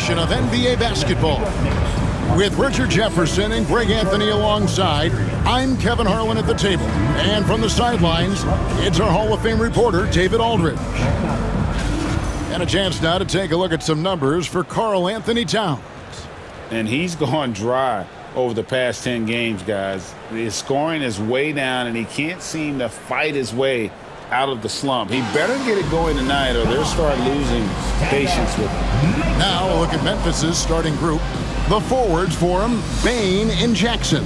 edition of NBA basketball. With Richard Jefferson and Greg Anthony alongside, I'm Kevin Harlan at the table. And from the sidelines, it's our Hall of Fame reporter, David Aldridge. And a chance now to take a look at some numbers for Karl Anthony Towns. And he's gone dry over the past 10 games, guys. His scoring is way down, and he can't seem to fight his way out of the slump. He better get it going tonight, or they'll start losing patience with him. Now a look at Memphis's starting group. The forwards for him, Bane and Jackson.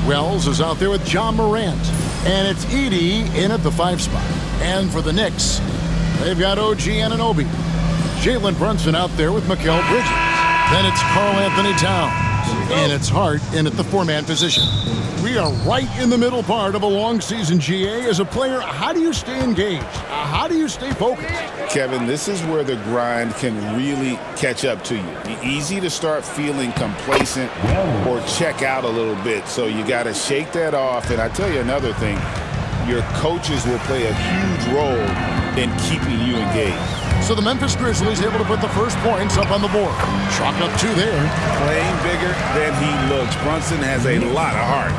Wells is out there with John Morant. And it's Edey in at the 5 spot. And for the Knicks, they've got OG Anunoby. Jalen Brunson out there with Mikal Bridges. Then it's Karl Anthony Towns. And it's Hart in at the 4-man position. We are right in the middle part of a long season, GA. As a player, how do you stay engaged? How do you stay focused? Kevin, this is where the grind can really catch up to you. Easy to start feeling complacent or check out a little bit. So you got to shake that off. And I tell you another thing, your coaches will play a huge role in keeping you engaged. So the Memphis Grizzlies able to put the first points up on the board. Chalk up 2 there. Playing bigger than he looks. Brunson has a lot of heart.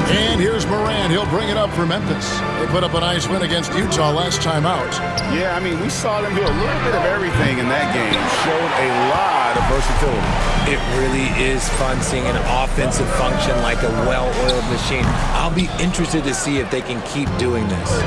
And here's Morant. He'll bring it up for Memphis. They put up a nice win against Utah last time out. Yeah, I mean, we saw them do a little bit of everything in that game. Showed a lot of versatility. It really is fun seeing an offensive function like a well-oiled machine. I'll be interested to see if they can keep doing this.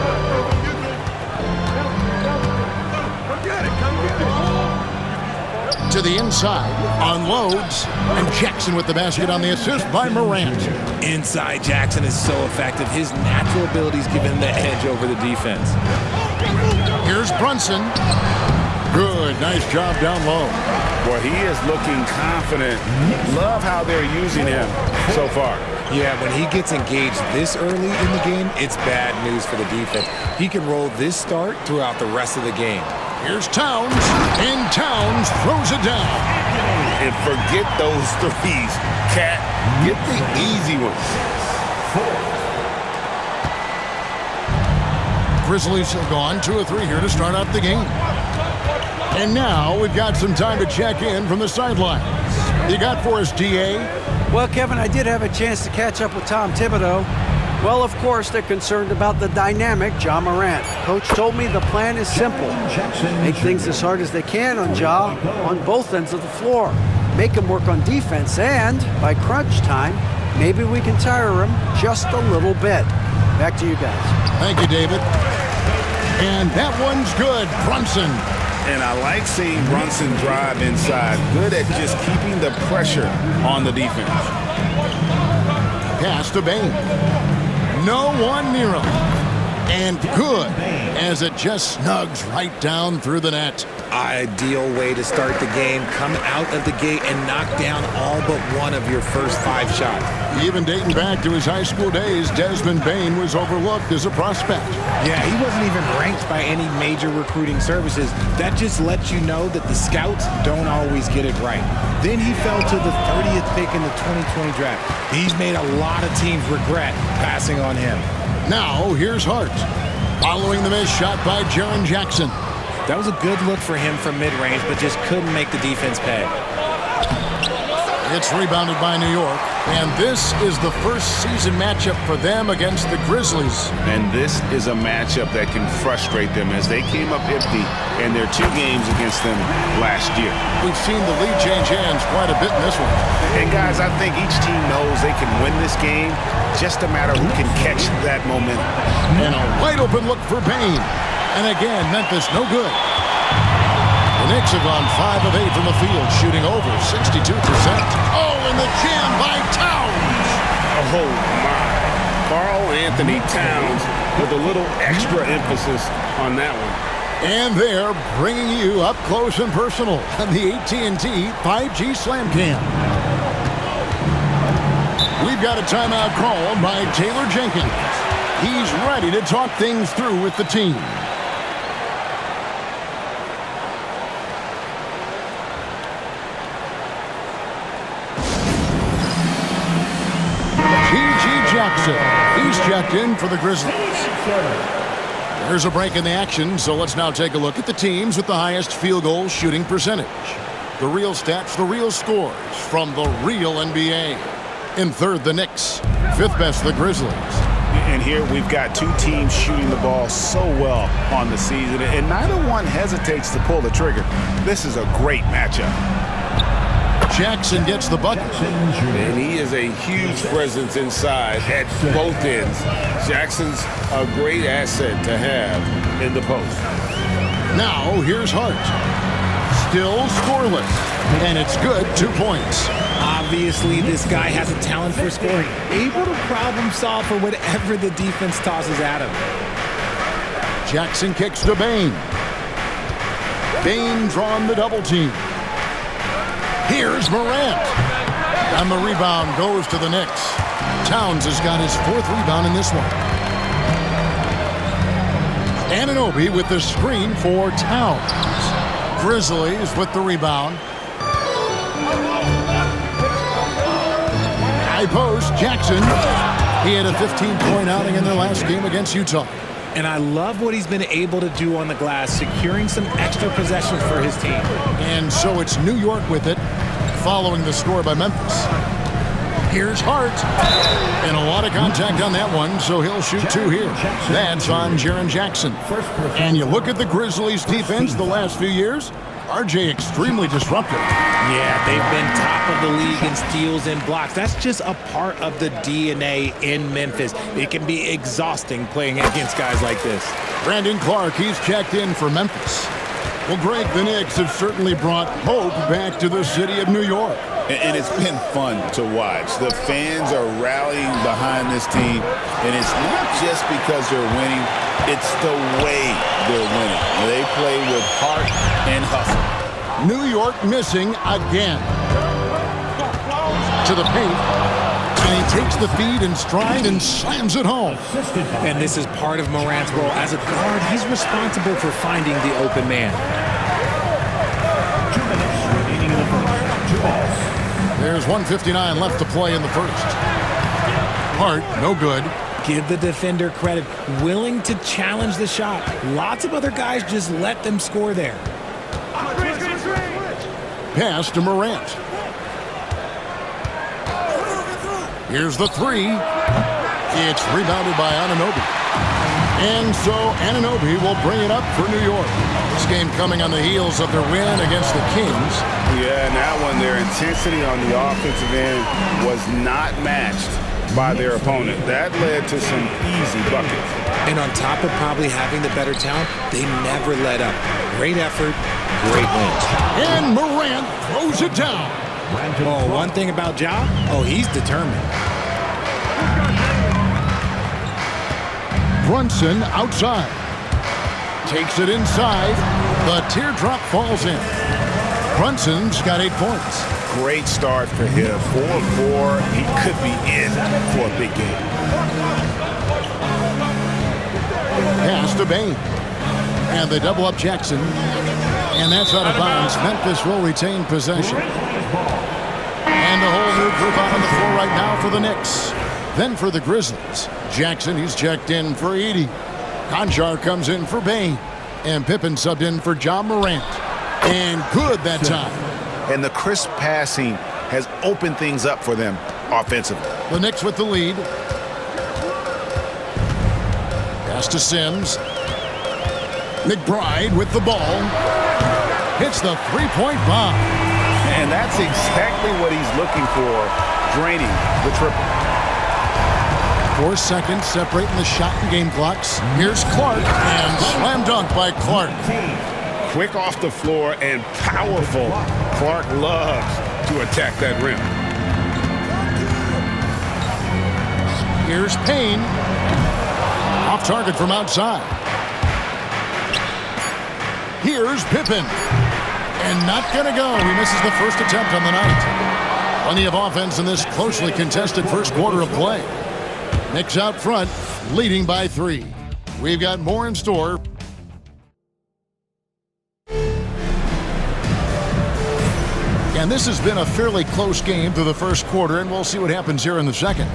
To the inside, unloads, and Jackson with the basket on the assist by Morant. Inside Jackson is so effective. His natural abilities give him the edge over the defense. Here's Brunson. Good, nice job down low. Boy, he is looking confident. Love how they're using him so far. Yeah, when he gets engaged this early in the game, it's bad news for the defense. He can roll this start throughout the rest of the game. Here's Towns, and Towns throws it down. And forget those threes, Cat. Get the easy ones. Grizzlies have gone 2 of 3 here to start out the game. And now we've got some time to check in from the sidelines. You got for us, DA? Well, Kevin, I did have a chance to catch up with Tom Thibodeau. Well, of course, they're concerned about the dynamic John Morant. Coach told me the plan is simple. Make things as hard as they can on Ja on both ends of the floor. Make him work on defense, and by crunch time, maybe we can tire him just a little bit. Back to you guys. Thank you, David. And that one's good. Brunson. And I like seeing Brunson drive inside. Good at just keeping the pressure on the defense. Pass to Bane. No one near him. And good, as it just snugs right down through the net. Ideal way to start the game. Come out of the gate and knock down all but one of your first 5 shots. Even dating back to his high school days, Desmond Bane was overlooked as a prospect. Yeah, he wasn't even ranked by any major recruiting services. That just lets you know that the scouts don't always get it right. Then he fell to the 30th pick in the 2020 draft. He's made a lot of teams regret passing on him. Now, here's Hart. Following the missed shot by Jaren Jackson. That was a good look for him from mid-range, but just couldn't make the defense pay. It's rebounded by New York, and this is the first season matchup for them against the Grizzlies. And this is a matchup that can frustrate them as they came up empty in their 2 games against them last year. We've seen the lead change hands quite a bit in this one. And guys, I think each team knows they can win this game, just a matter who can catch that momentum. And a wide open look for Bane. And again, Memphis no good. The Knicks have gone 5 of 8 from the field, shooting over 62%. Oh, and the jam by Towns. Oh, my. Karl Anthony Towns with a little extra emphasis on that one. And they're bringing you up close and personal on the AT&T 5G Slam Cam. We've got a timeout call by Taylor Jenkins. He's ready to talk things through with the team. Jackson. He's checked in for the Grizzlies. There's a break in the action, so let's now take a look at the teams with the highest field goal shooting percentage. The real stats, the real scores from the real NBA. In third, the Knicks. Fifth best, the Grizzlies. And here we've got two teams shooting the ball so well on the season, and neither one hesitates to pull the trigger. This is a great matchup. Jackson gets the bucket. And he is a huge presence inside at both ends. Jackson's a great asset to have in the post. Now, here's Hart. Still scoreless. And it's good, 2 points. Obviously, this guy has a talent for scoring. Able to problem solve for whatever the defense tosses at him. Jackson kicks to Bane. Bane drawn the double team. Here's Morant. And the rebound goes to the Knicks. Towns has got his 4th rebound in this one. Anunoby with the screen for Towns. Grizzlies with the rebound. High post, Jackson. He had a 15-point outing in their last game against Utah. And I love what he's been able to do on the glass, securing some extra possessions for his team. And so it's New York with it, following the score by Memphis. Here's Hart. And a lot of contact on that one, so he'll shoot 2 here. That's on Jaren Jackson. And you look at the Grizzlies' defense the last few years, RJ extremely disruptive. Yeah, they've been top of the league in steals and blocks. That's just a part of the DNA in Memphis. It can be exhausting playing against guys like this. Brandon Clark, he's checked in for Memphis. Well, Greg, the Knicks have certainly brought hope back to the city of New York. And it's been fun to watch. The fans are rallying behind this team, and it's not just because they're winning, it's the way they're winning. They play with heart and hustle. New York missing again. To the paint, and he takes the feed in stride and slams it home. And this is part of Morant's role. As a guard, he's responsible for finding the open man. 2 minutes remaining in the first. 2 balls. There's 1:59 left to play in the first. Hart, no good. Give the defender credit, willing to challenge the shot. Lots of other guys just let them score there. Pass to Morant. Here's the 3. It's rebounded by Anunoby. And so Anunoby will bring it up for New York. This game coming on the heels of their win against the Kings. Yeah, and that one, their intensity on the offensive end was not matched by their opponent. That led to some easy buckets. And on top of probably having the better talent, they never let up. Great effort, great wins. And Morant throws it down. Oh, one thing about Ja, he's determined. Brunson outside. Takes it inside. The teardrop falls in. Brunson's got 8 points. Great start for him. 4-4. He could be in for a big game. Pass to Bane. And they double up Jackson. And that's out of bounds. Memphis will retain possession. And a whole new group out on the floor right now for the Knicks. Then for the Grizzlies. Jackson, he's checked in for Edey. Conjar comes in for Bane. And Pippen subbed in for John Morant. And good that time. And the crisp passing has opened things up for them offensively. The Knicks with the lead. Pass to Sims. McBride with the ball. Hits the 3-point bomb. And that's exactly what he's looking for, draining the triple. 4 seconds separating the shot and game clocks. Here's Clark, and slam dunk by Clark. Quick off the floor and powerful. Clark loves to attack that rim. Here's Payne. Off target from outside. Here's Pippen. And not going to go. He misses the first attempt on the night. Plenty of offense in this closely contested first quarter of play. Knicks out front, leading by 3. We've got more in store. And this has been a fairly close game through the first quarter, and we'll see what happens here in the second.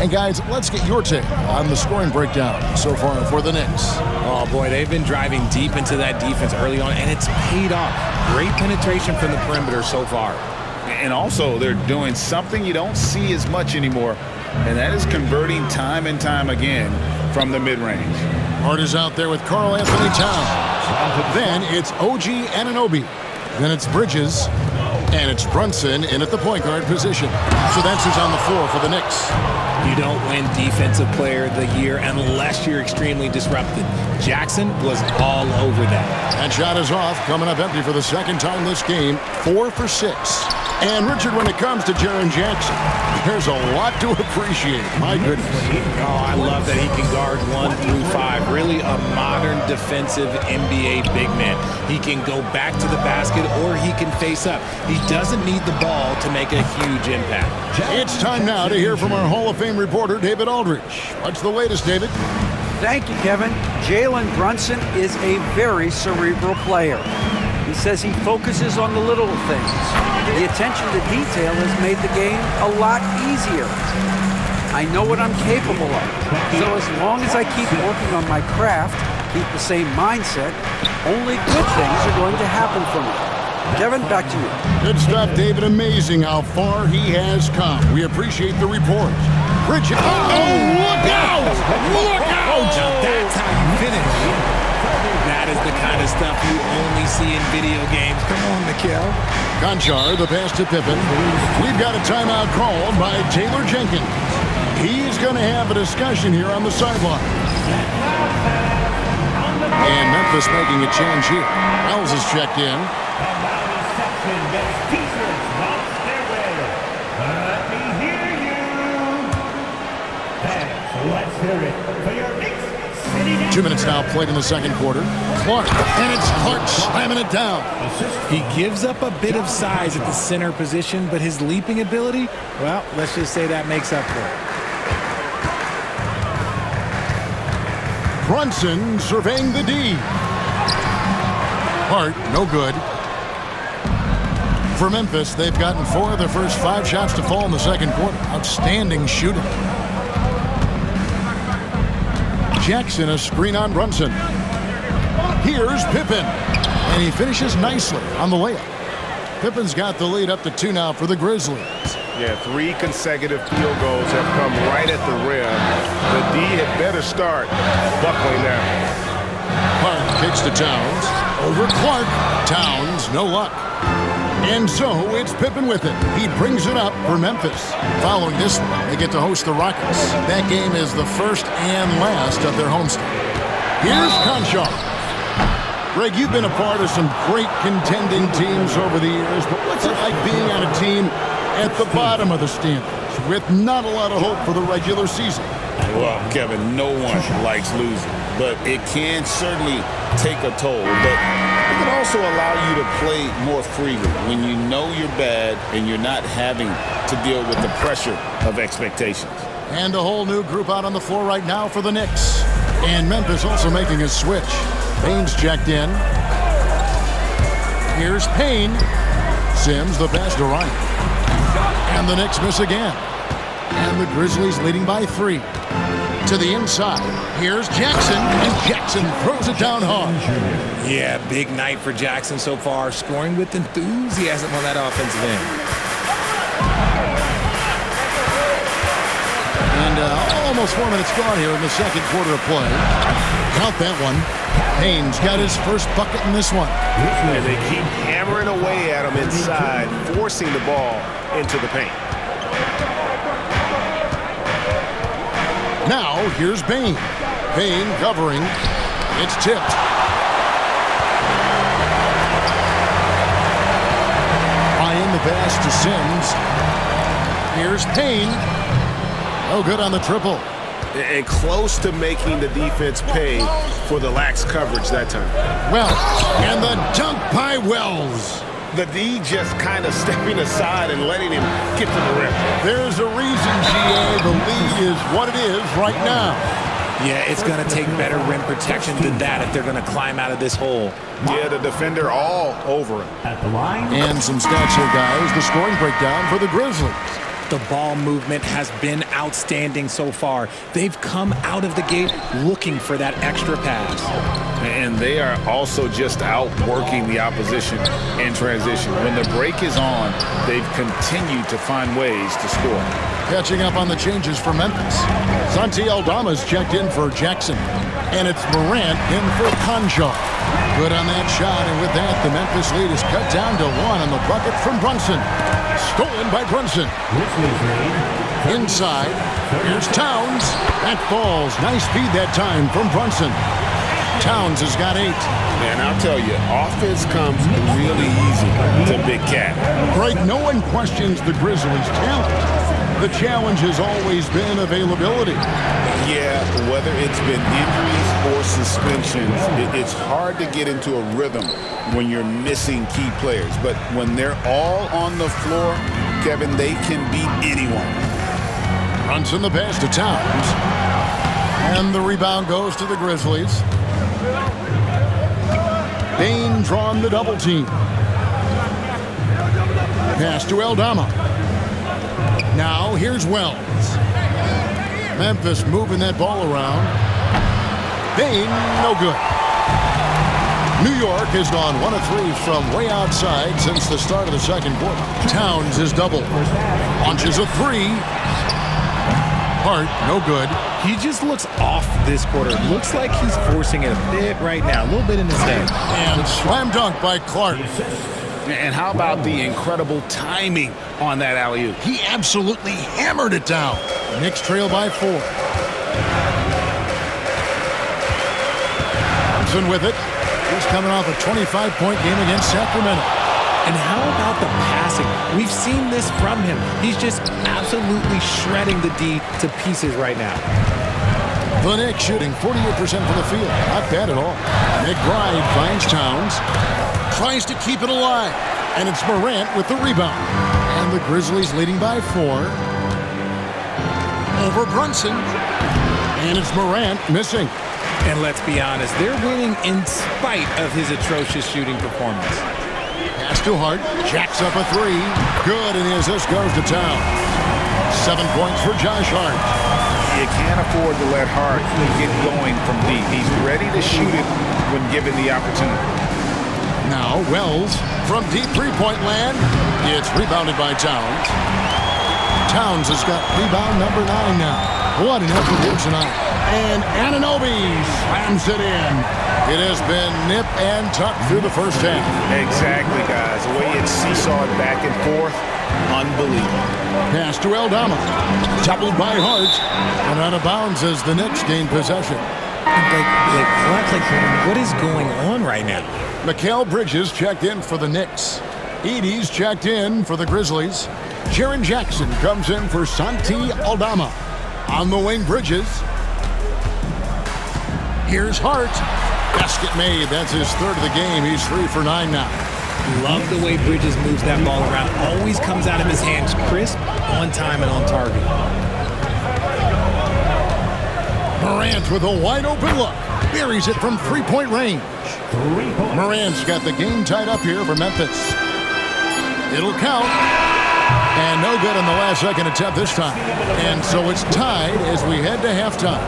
And guys, let's get your take on the scoring breakdown so far for the Knicks. Oh, boy, they've been driving deep into that defense early on, and it's paid off. Great penetration from the perimeter so far. And also, they're doing something you don't see as much anymore, and that is converting time and time again from the mid-range. Hart is out there with Karl Anthony Towns. Then it's OG Anunoby. Then it's Bridges. And it's Brunson in at the point guard position. So that's who's on the floor for the Knicks. You don't win Defensive Player of the Year unless you're extremely disrupted. Jackson was all over that. That shot is off, coming up empty for the second time this game, 4 for 6. And Richard, when it comes to Jaren Jackson, there's a lot to appreciate. My goodness. Oh, I love that he can guard 1 through 5. Really a modern defensive NBA big man. He can go back to the basket or he can face up. He doesn't need the ball to make a huge impact. It's time now to hear from our Hall of Fame reporter, David Aldridge. What's the latest, David? Thank you, Kevin. Jalen Brunson is a very cerebral player. He says he focuses on the little things. The attention to detail has made the game a lot easier. I know what I'm capable of. So as long as I keep working on my craft, keep the same mindset, only good things are going to happen for me. Kevin, back to you. Good stuff, David. Amazing how far he has come. We appreciate the report. Bridges. Oh, look out! Look out! That's how you finish. That is the kind of stuff you only see in video games. Come on, Mikal. Conchar, the pass to Pippen. We've got a timeout called by Taylor Jenkins. He's going to have a discussion here on the sideline. And Memphis making a change here. Wells is checked in. Let's hear it for your Knicks City. 2 minutes now played in the second quarter. Clark, and it's Clark slamming it down. He gives up a bit of size at the center position, but his leaping ability, well, let's just say that makes up for it. Brunson surveying the D. Hart, no good. For Memphis, they've gotten 4 of their first 5 shots to fall in the second quarter. Outstanding shooting. Jackson, a screen on Brunson. Here's Pippen. And he finishes nicely on the layup. Pippen's got the lead up to 2 now for the Grizzlies. Yeah, 3 consecutive field goals have come right at the rim. The D had better start buckling now. Clark kicks to Towns. Over Clark. Towns, no luck. And so it's Pippen with it. He brings it up for Memphis. Following this one, they get to host the Rockets. That game is the first and last of their homestand. Here's Conchar. Greg, you've been a part of some great contending teams over the years, but what's it like being on a team at the bottom of the standings with not a lot of hope for the regular season? Well, Kevin, no one likes losing, but it can certainly take a toll. But it can also allow you to play more freely when you know you're bad and you're not having to deal with the pressure of expectations. And a whole new group out on the floor right now for the Knicks. And Memphis also making a switch. Payne's checked in. Here's Payne. Sims, the pass to Ryan. And the Knicks miss again. And the Grizzlies leading by 3. To the inside. Here's Jackson. And Jackson throws it down hard. Yeah, big night for Jackson so far. Scoring with enthusiasm on that offensive end. And almost 4 minutes gone here in the second quarter of play. Count that one. Payne's got his first bucket in this one. And they keep hammering away at him inside, forcing the ball into the paint. Now, here's Payne. Payne covering. It's tipped. Ryan, the pass to Sims. Here's Payne. No good on the triple. And close to making the defense pay for the lax coverage that time. Wells. And the dunk by Wells. The D just kind of stepping aside and letting him get to the rim. There's a reason, GA. The lead is what it is right now. Yeah, it's going to take better rim protection than that if they're going to climb out of this hole. Yeah, the defender all over him. At the line. And some stats here, guys. The scoring breakdown for the Grizzlies. The ball movement has been outstanding so far. They've come out of the gate looking for that extra pass. And they are also just outworking the opposition in transition. When the break is on, they've continued to find ways to score. Catching up on the changes for Memphis. Santi Aldama's checked in for Jackson. And it's Morant in for Conjo. Good on that shot, and with that, the Memphis lead is cut down to 1 on the bucket from Brunson. Stolen by Brunson. Inside, here's Towns. That falls. Nice feed that time from Brunson. Towns has got 8. And I'll tell you, offense comes really easy to Big Cat. Greg, no one questions the Grizzlies' talent. The challenge has always been availability. Yeah, whether it's been injuries or suspensions, it's hard to get into a rhythm when you're missing key players. But when they're all on the floor, Kevin, they can beat anyone. Brunson the pass to Towns. And the rebound goes to the Grizzlies. Bain drawn the double team. Pass to Aldama. Now here's Wells. Memphis moving that ball around. Bain, no good. New York has gone 1 of 3 from way outside since the start of the second quarter. Towns is double. Launches a 3. Hart, no good. He just looks off this quarter. Looks like he's forcing it a bit right now. A little bit in his head. And slam dunk by Clark. And how about the incredible timing on that alley-oop? He absolutely hammered it down. Knicks trail by 4. Thompson with it. He's coming off a 25-point game against Sacramento. And how about the passing? We've seen this from him. He's just absolutely shredding the D to pieces right now. The Knicks shooting 48% from the field. Not bad at all. McBride finds Towns. Tries to keep it alive. And it's Morant with the rebound. And the Grizzlies leading by 4. Over Brunson. And it's Morant missing. And let's be honest, they're winning in spite of his atrocious shooting performance. Pass to Hart. Jacks up a 3. Good, and the assist goes to Towns. 7 points for Josh Hart. You can't afford to let Hart get going from deep. He's ready to shoot it when given the opportunity. Now Wells from deep three-point land. It's rebounded by Towns. Towns has got rebound number 9 now. What an effort here tonight. And Anunoby slams it in. It has been nip and tuck through the first half. Exactly, guys. The way it's seesawed back and forth, unbelievable. Pass to Aldama. Toppled by Hart. And out of bounds as the Knicks gain possession. What is going on right now? Mikal Bridges checked in for the Knicks. Edey's checked in for the Grizzlies. Jaren Jackson comes in for Santi Aldama. On the wing, Bridges. Here's Hart. Basket made. That's his 3rd of the game. He's 3 for 9 now. Love the way Bridges moves that ball around. Always comes out of his hands crisp, on time, and on target. Morant with a wide open look. Buries it from 3-point range. Morant's got the game tied up here for Memphis. It'll count. And no good on the last second attempt this time. And so it's tied as we head to halftime.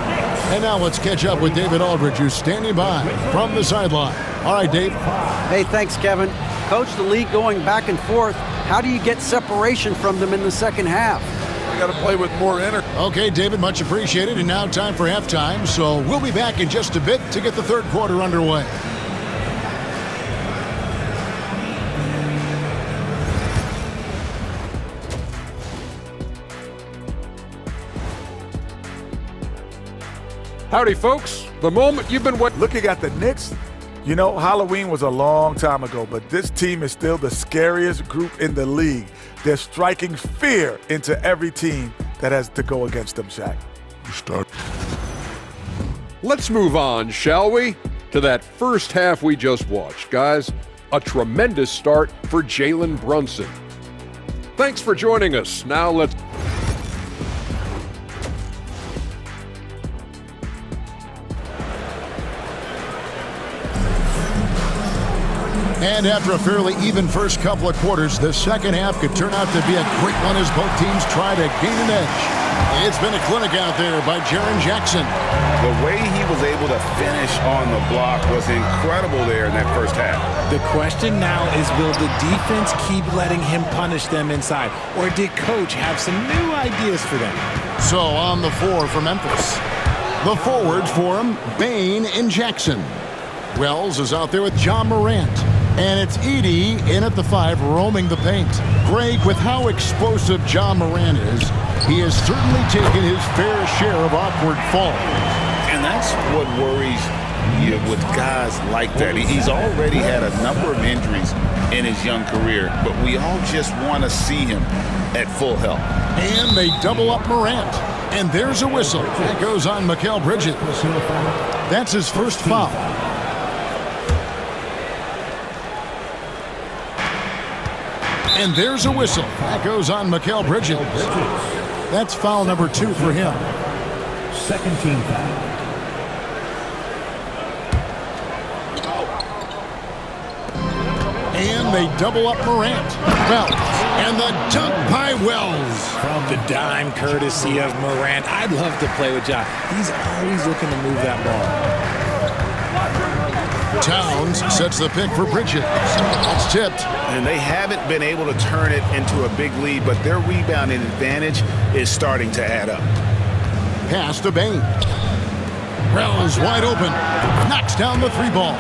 And now let's catch up with David Aldridge, who's standing by from the sideline. All right, Dave. Hey, thanks, Kevin. Coach, the league going back and forth. How do you get separation from them in the second half? Got to play with more energy. Okay, David, much appreciated. And now time for halftime. So we'll be back in just a bit to get the third quarter underway. Howdy, folks. The moment you've been waiting. Looking at the Knicks, you know, Halloween was a long time ago, but this team is still the scariest group in the league. They're striking fear into every team that has to go against them, Shaq. Let's move on, shall we? To that first half we just watched, guys. A tremendous start for Jalen Brunson. Thanks for joining us. Now let's... And And after a fairly even first couple of quarters, the second half could turn out to be a great one as both teams try to gain an edge. It's been a clinic out there by Jaren Jackson. The way he was able to finish on the block was incredible there in that first half. The question now is, will the defense keep letting him punish them inside? Or did Coach have some new ideas for them? So on the floor for Memphis, the forwards for him, Bane and Jackson. Wells is out there with John Morant. And it's Edey in at the 5, roaming the paint. Greg, with how explosive John Morant is, he has certainly taken his fair share of awkward falls. And that's what worries you with guys like that. He's already had a number of injuries in his young career, but we all just want to see him at full health. And they double up Morant. And there's a whistle. That goes on Mikal Bridges. That's his first foul. And there's a whistle. That goes on Mikal Bridges. That's foul number 2 for him. Second team foul. And they double up Morant. Wells. And the dunk by Wells. From the dime courtesy of Morant. I'd love to play with John. He's always looking to move that ball. Towns sets the pick for Bridges. It's tipped. And they haven't been able to turn it into a big lead, but their rebounding advantage is starting to add up. Pass to Bane. Wells wide open. Knocks down the 3 ball.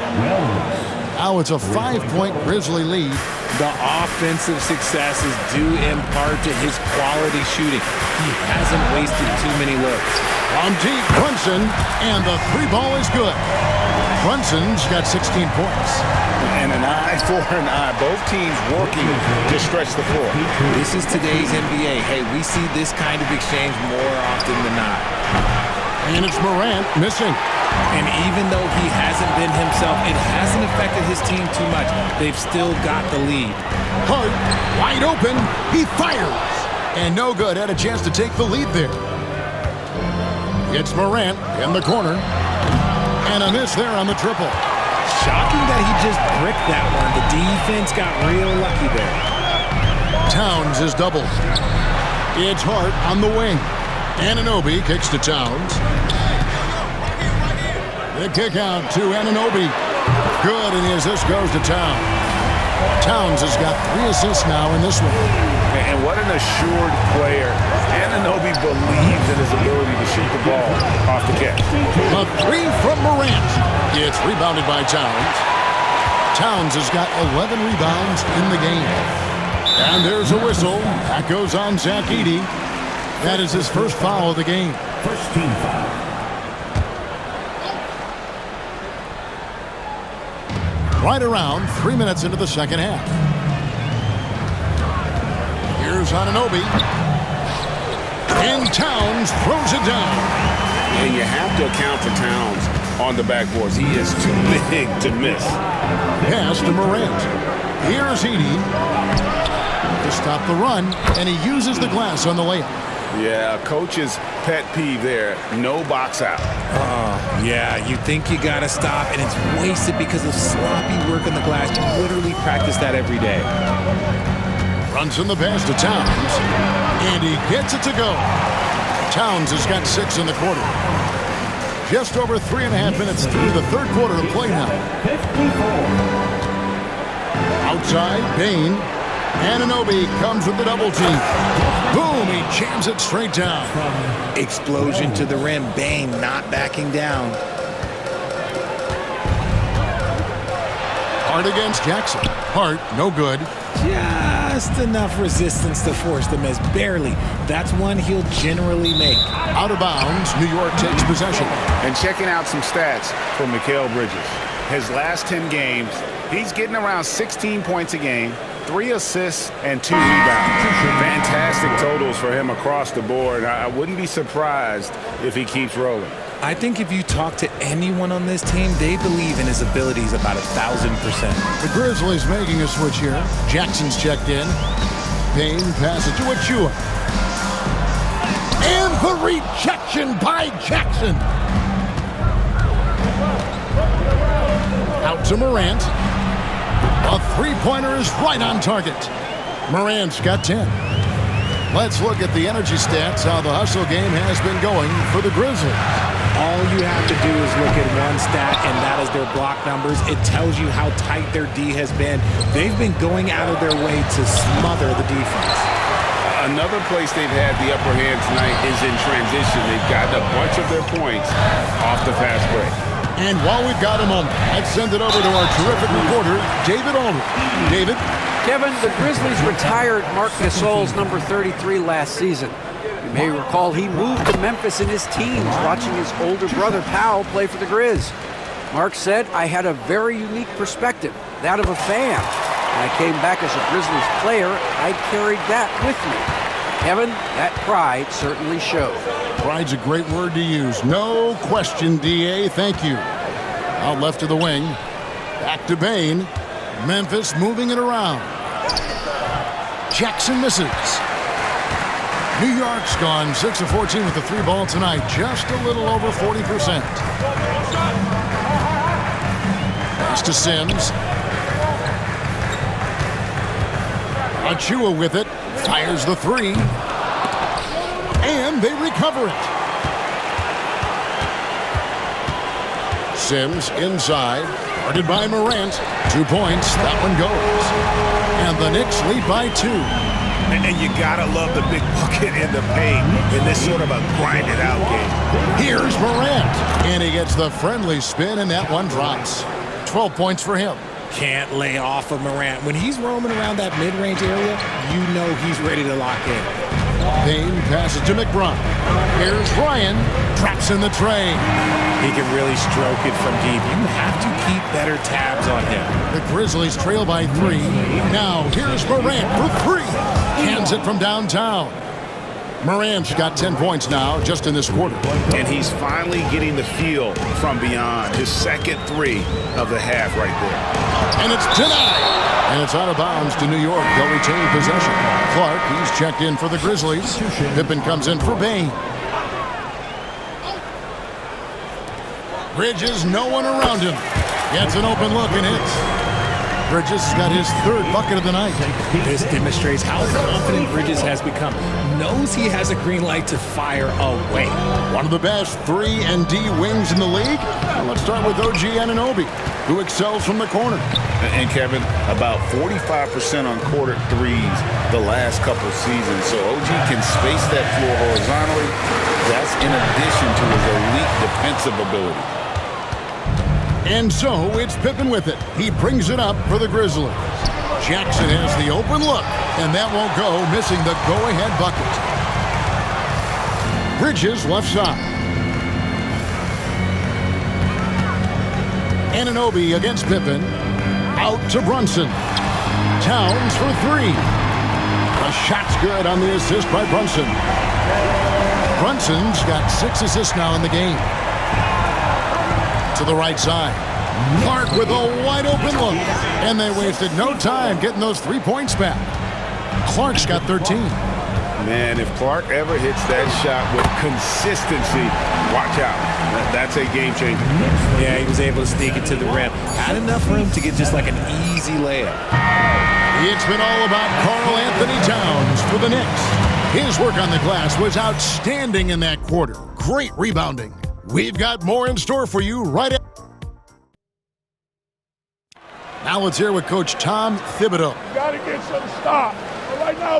Now it's a 5-point Grizzly lead. The offensive success is due in part to his quality shooting. He hasn't wasted too many looks. From deep, Brunson, and the 3 ball is good. Brunson's got 16 points. And an eye for an eye. Both teams working to stretch the floor. This is today's NBA. Hey, we see this kind of exchange more often than not. And it's Morant missing. And even though he hasn't been himself, it hasn't affected his team too much. They've still got the lead. Hart, wide open. He fires. And no good. Had a chance to take the lead there. It's Morant in the corner. And a miss there on the triple. Shocking that he just bricked that one. The defense got real lucky there. Towns is doubled. It's Hart on the wing. Anunoby kicks to Towns. The kick out to Anunoby. Good, and the assist goes to Towns. Towns has got 3 assists now in this one. And what an assured player. Anunoby believes in his ability to shoot the ball off the catch. A 3 from Morant. It's rebounded by Towns. Towns has got 11 rebounds in the game. And there's a whistle. That goes on Zach Edey. That is his first foul of the game. First team foul. Right around 3 minutes into the second half. Here's Anunoby. And Towns throws it down. And you have to account for Towns on the backboards. He is too big to miss. Pass to Morant. Here's Edey to stop the run, and he uses the glass on the layup. Yeah, coach's pet peeve there. No box out. Yeah, you think you got to stop, and it's wasted because of sloppy work on the glass. You literally practice that every day. Runs in the pass to Towns, and he gets it to go. Towns has got 6 in the quarter. Just over 3.5 minutes through the third quarter of play now. 54. Outside, Bane. Anunoby comes with the double team. Boom, he jams it straight down. Explosion to the rim. Bane not backing down. Hart against Jackson. Hart, no good. Just enough resistance to force the miss. Barely. That's one he'll generally make. Out of bounds, New York takes possession. And checking out some stats from Mikal Bridges. His last 10 games, he's getting around 16 points a game, 3 assists, and 2 rebounds. Fantastic totals for him across the board. I wouldn't be surprised if he keeps rolling. I think if you talk to anyone on this team, they believe in his abilities about 1,000%. The Grizzlies making a switch here. Jackson's checked in. Payne passes to Achua. And the rejection by Jackson. Out to Morant. A three-pointer is right on target. Morant's got 10. Let's look at the energy stats, how the hustle game has been going for the Grizzlies. All you have to do is look at one stat, and that is their block numbers. It tells you how tight their D has been. They've been going out of their way to smother the defense. Another place they've had the upper hand tonight is in transition. They've gotten a bunch of their points off the fast break. And while we've got a moment, let's send it over to our terrific reporter, David Aldridge. David? Kevin, the Grizzlies retired Marc Gasol's number 33 last season. You may recall he moved to Memphis in his teens, watching his older brother Powell play for the Grizz. Marc said, "I had a very unique perspective, that of a fan. When I came back as a Grizzlies player, I carried that with me." Kevin, that pride certainly showed. Pride's a great word to use. No question, D.A. Thank you. Out left of the wing. Back to Bane. Memphis moving it around. Jackson misses. New York's gone 6 of 14 with the three ball tonight. Just a little over 40%. Pass to Sims. Achua with it. Fires the three. And they recover it. Sims inside. Guarded by Morant. 2 points. That one goes. And the Knicks lead by 2. And you gotta love the big bucket in the paint in this sort of a grinded out game. Here's Morant. And he gets the friendly spin, and that one drops. 12 points for him. Can't lay off of Morant. When he's roaming around that mid-range area, you know he's ready to lock in. Payne passes to McBride. Here's Ryan. Traps in the tray. He can really stroke it from deep. You have to keep better tabs on him. The Grizzlies trail by 3. Now here's Morant for 3. Hands it from downtown. Morant's got 10 points now just in this quarter. And he's finally getting the feel from beyond. His second 3 of the half right there. And it's denied. And it's out of bounds to New York. They'll retain possession. Clark, he's checked in for the Grizzlies. Pippen comes in for Bane. Bridges, no one around him. Gets an open look and hits. Bridges has got his 3rd bucket of the night. This demonstrates how confident Bridges has become. Knows he has a green light to fire away. One of the best 3 and D wings in the league. Well, let's start with OG Anunoby, who excels from the corner. And Kevin, about 45% on quarter threes the last couple seasons. So OG can space that floor horizontally. That's in addition to his elite defensive ability. And so it's Pippen with it. He brings it up for the Grizzlies. Jackson has the open look, and that won't go, missing the go-ahead bucket. Bridges left side. Anunoby against Pippen. Out to Brunson. Towns for 3. The shot's good on the assist by Brunson. Brunson's got 6 assists now in the game. To the right side. Clark with a wide open look. And they wasted no time getting those 3 points back. Clark's got 13. Man, if Clark ever hits that shot with consistency, watch out. That's a game changer. Yeah, he was able to sneak it to the rim. Had enough room to get just like an easy layup. It's been all about Karl Anthony Towns for the Knicks. His work on the glass was outstanding in that quarter. Great rebounding. We've got more in store for you right after. Now let's hear with Coach Tom Thibodeau. You gotta get some stop. But right now.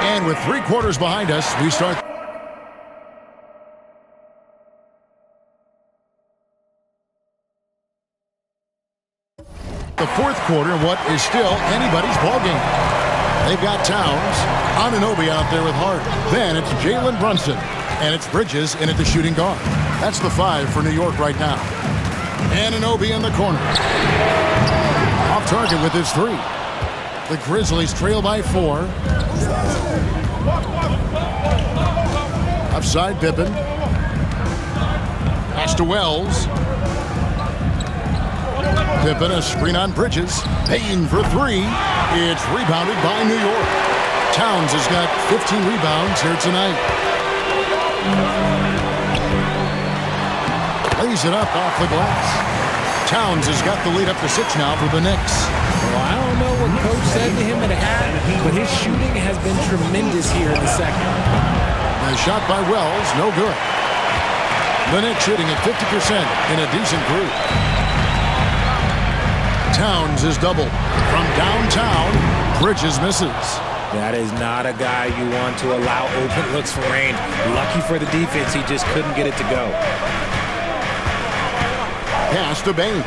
And with 3 quarters behind us, we start. The 4th quarter, what is still anybody's ballgame. They've got Towns, Anunoby out there with Hart. Then it's Jalen Brunson, and it's Bridges in at the shooting guard. That's the 5 for New York right now. Anunoby in the corner. Off target with his 3. The Grizzlies trail by 4. Offside Pippen. Pass to Wells. Pippen, a screen on Bridges. Payne for 3. It's rebounded by New York. Towns has got 15 rebounds here tonight. Lays it up off the glass. Towns has got the lead up to 6 now for the Knicks. Well, I don't know what coach said to him at half, but his shooting has been tremendous here in the second. A shot by Wells, no good. The Knicks shooting at 50% in a decent group. Towns is doubled. From downtown, Bridges misses. That is not a guy you want to allow open looks for range. Lucky for the defense, he just couldn't get it to go. Pass to Bane.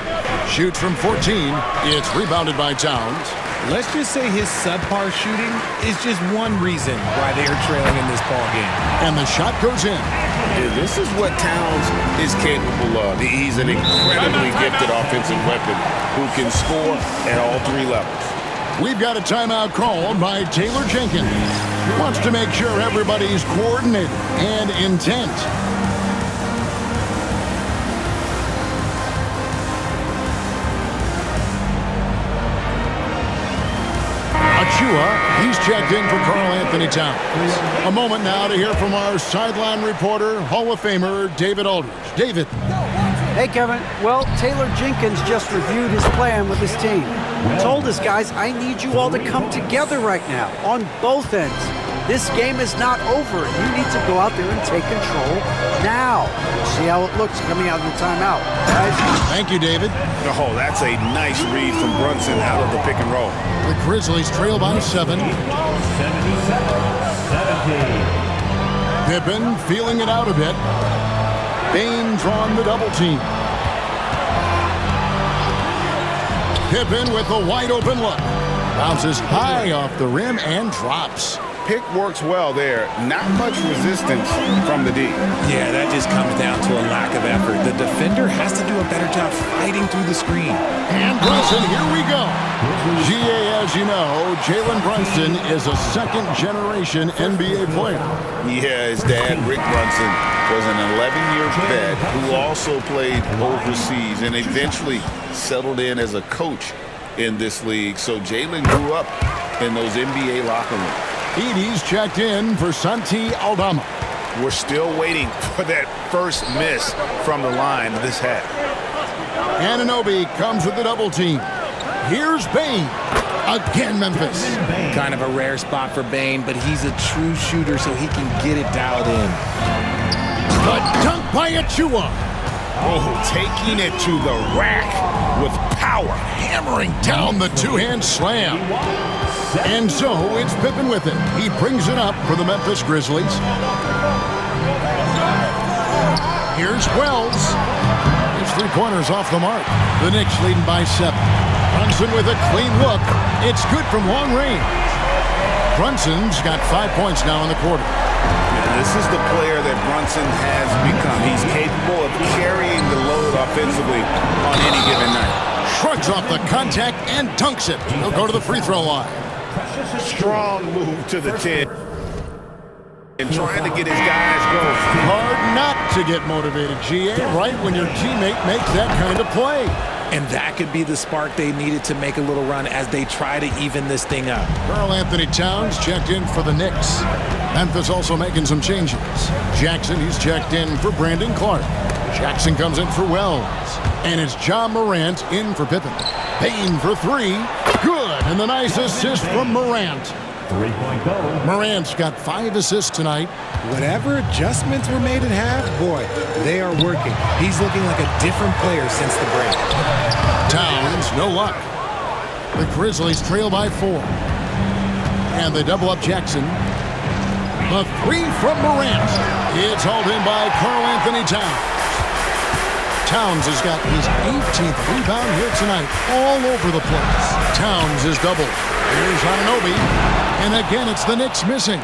Shoots from 14. It's rebounded by Towns. Let's just say his subpar shooting is just one reason why they are trailing in this ball game. And the shot goes in. Yeah, this is what Towns is capable of. He's an incredibly gifted offensive weapon who can score at all 3 levels. We've got a timeout called by Taylor Jenkins. He wants to make sure everybody's coordinated and intent. He's checked in for Karl Anthony Towns. A moment now to hear from our sideline reporter, Hall of Famer David Aldridge. David. Hey, Kevin. Well, Taylor Jenkins just reviewed his plan with his team. Told his guys, I need you all to come together right now on both ends. This game is not over. You need to go out there and take control now. See how it looks coming out of the timeout, guys. Thank you, David. Oh, that's a nice read from Brunson out of the pick and roll. The Grizzlies trail by 7. 77-70. Pippen feeling it out a bit. Baines on the double team. Pippen with a wide open look. Bounces high off the rim and drops. Pick works well there. Not much resistance from the D. Yeah, that just comes down to a lack of effort. The defender has to do a better job fighting through the screen. And Brunson, here we go. GA, as you know, Jalen Brunson is a second-generation NBA player. Yeah, his dad, Rick Brunson, was an 11-year vet who also played overseas and eventually settled in as a coach in this league. So Jalen grew up in those NBA locker rooms. Edey's checked in for Santi Aldama. We're still waiting for that first miss from the line of this half. Anunoby comes with the double team. Here's Bane. Again, Memphis. Kind of a rare spot for Bane, but he's a true shooter, so he can get it dialed in. The dunk by Achua. Oh, taking it to the rack with power. Hammering down the two-hand slam. And so it's Pippen with it. He brings it up for the Memphis Grizzlies. Here's Wells. His 3 pointers off the mark. The Knicks leading by 7. Brunson with a clean look. It's good from long range. Brunson's got 5 points now in the quarter. This is the player that Brunson has become. He's capable of carrying the load offensively on any given night. Shrugs off the contact and dunks it. He'll go to the free throw line. Strong move to the 10. And trying to get his guys going. Hard not to get motivated, GA, right when your teammate makes that kind of play. And that could be the spark they needed to make a little run as they try to even this thing up. Karl Anthony Towns checked in for the Knicks. Memphis also making some changes. Jackson, he's checked in for Brandon Clark. Jackson comes in for Wells. And it's John Morant in for Pippen. Payne for 3. Good. And the nice assist from Morant. 3-point goal. Morant's got 5 assists tonight. Whatever adjustments were made at half, boy, they are working. He's looking like a different player since the break. Towns, no luck. The Grizzlies trail by 4. And they double up Jackson. The 3 from Morant. It's hauled in by Karl Anthony Towns. Towns has got his 18th rebound here tonight, all over the place. Towns is doubled. Here's Anunoby. And again, it's the Knicks missing.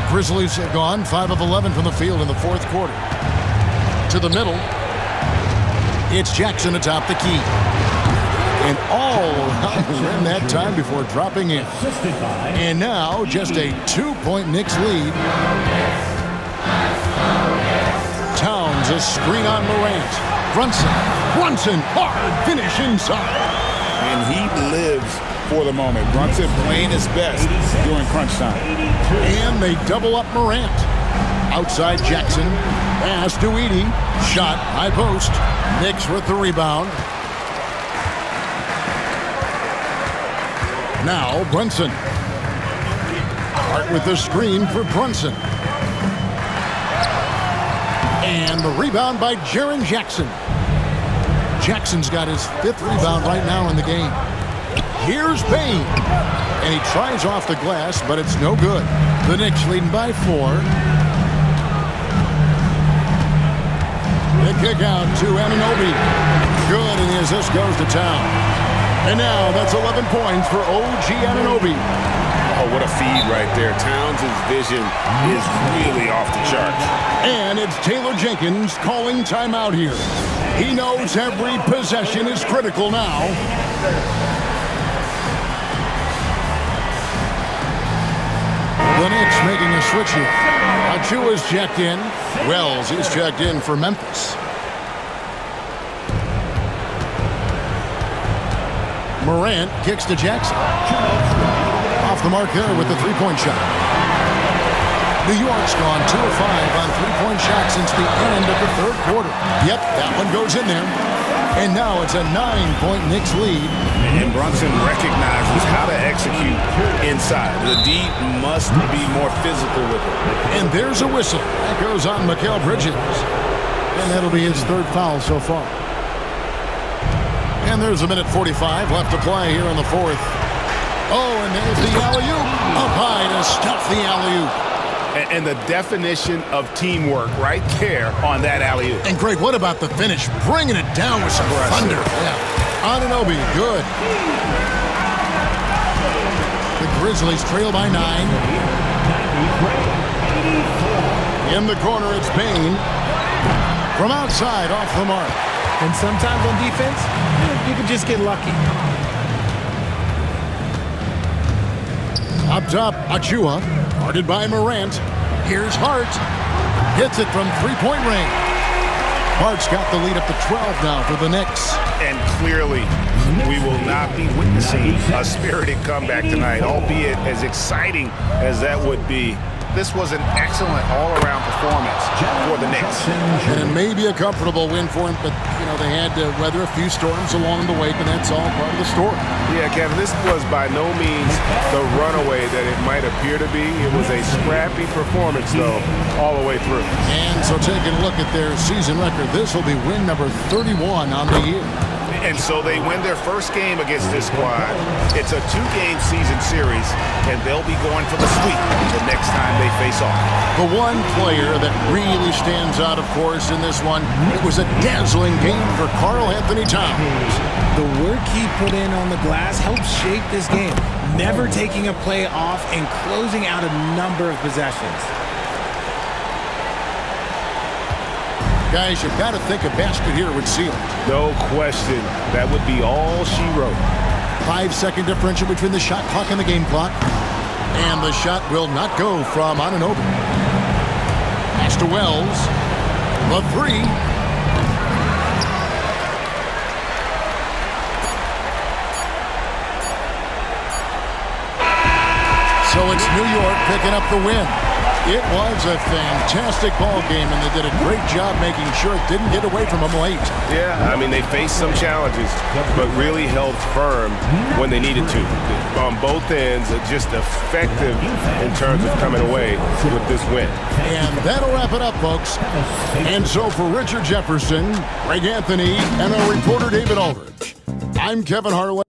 Grizzlies have gone 5 of 11 from the field in the 4th quarter. To the middle. It's Jackson atop the key. And all around the rim that time before dropping in. And now, just a 2-point Knicks lead. Towns, a screen on Morant. Brunson, hard finish inside. And he lives for the moment. Brunson playing his best during crunch time. And they double up Morant. Outside Jackson. Pass to Edey. Shot. High post. Knicks with the rebound. Now Brunson. Hart with the screen for Brunson. And the rebound by Jaren Jackson. Jackson's got his 5th rebound right now in the game. Here's Bane. And he tries off the glass, but it's no good. The Knicks leading by 4. The kick out to Anunoby. Good, and the assist goes to town. And now that's 11 points for OG Anunoby. Oh, what a feed right there. Towns' vision is really off the charts. And it's Taylor Jenkins calling timeout here. He knows every possession is critical now. The Knicks making a switch here. Achua's checked in. Wells is checked in for Memphis. Morant kicks to Jackson. Off the mark there with the three-point shot. New York's gone 2 of 5 on three-point shots since the end of the 3rd quarter. Yep, that one goes in there. And now it's a 9-point Knicks lead. And Brunson recognizes how to execute inside. The D must be more physical with it. And there's a whistle. That goes on Mikal Bridges. And that'll be his 3rd foul so far. And there's a minute 45 left to play here in the 4th. Oh, and there's the alley-oop. Up high to stuff the alley-oop. And the definition of teamwork right there on that alley-oop. And Greg, what about the finish? Bringing it down with some thunder. Yeah. Anunoby, good. The Grizzlies trail by 9. In the corner, it's Bane. From outside, off the mark. And sometimes on defense, you can just get lucky. Up top, Achua. Guarded by Morant. Here's Hart. Hits it from three-point range. Hart's got the lead up to 12 now for the Knicks. And clearly, we will not be witnessing a spirited comeback tonight, albeit as exciting as that would be. This was an excellent all-around performance for the Knicks. And it may be a comfortable win for him, but, you know, they had to weather a few storms along the way, but that's all part of the story. Yeah, Kevin, this was by no means the runaway that it might appear to be. It was a scrappy performance, though, all the way through. And so taking a look at their season record, this will be win number 31 on the year. And so they win their first game against this squad. It's a 2-game season series, and they'll be going for the sweep the next time they face off. The one player that really stands out, of course, in this one, it was a dazzling game for Karl Anthony Towns. The work he put in on the glass helped shape this game, never taking a play off and closing out a number of possessions. Guys, you've got to think a basket here would seal it. No question. That would be all she wrote. 5-second differential between the shot clock and the game clock. And the shot will not go from Anunoby. Pass to Wells. The 3. So it's New York picking up the win. It was a fantastic ball game, and they did a great job making sure it didn't get away from them late. Yeah, I mean, they faced some challenges, but really held firm when they needed to. On both ends, just effective in terms of coming away with this win. And that'll wrap it up, folks. And so for Richard Jefferson, Greg Anthony, and our reporter David Aldridge, I'm Kevin Harlan.